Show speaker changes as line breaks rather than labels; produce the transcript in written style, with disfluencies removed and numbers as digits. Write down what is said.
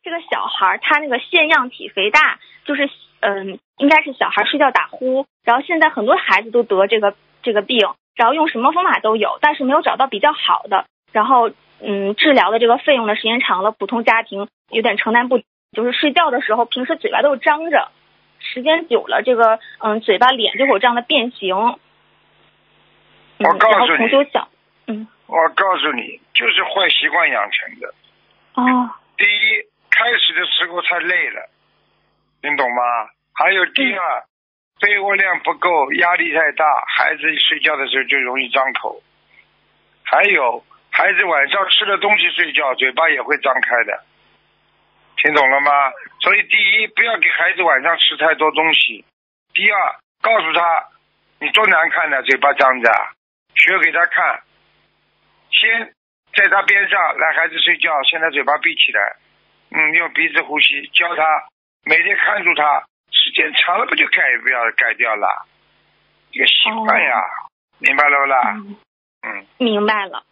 这个小孩他那个腺样体肥大，就是应该是小孩睡觉打呼，然后现在很多孩子都得这个病，然后用什么方法都有，但是没有找到比较好的，然后治疗的这个费用的时间长了，普通家庭有点承担不起，就是睡觉的时候平时嘴巴都是张着，时间久了这个嘴巴脸就会有这样的变形。
我告诉你，
我
告诉你，就是坏习惯养成的。
哦。
第一，开始的时候太累了，你懂吗？还有第二，被窝量不够，压力太大，孩子睡觉的时候就容易张口。还有，孩子晚上吃了东西睡觉，嘴巴也会张开的，听懂了吗？所以第一，不要给孩子晚上吃太多东西。第二，告诉他，你多难看的，嘴巴张着，学给他看。先在他边上，来孩子睡觉，现在嘴巴闭起来，用鼻子呼吸，教他每天看住他，时间长了不就改掉了？这个习惯呀，明白了不啦？
明白了。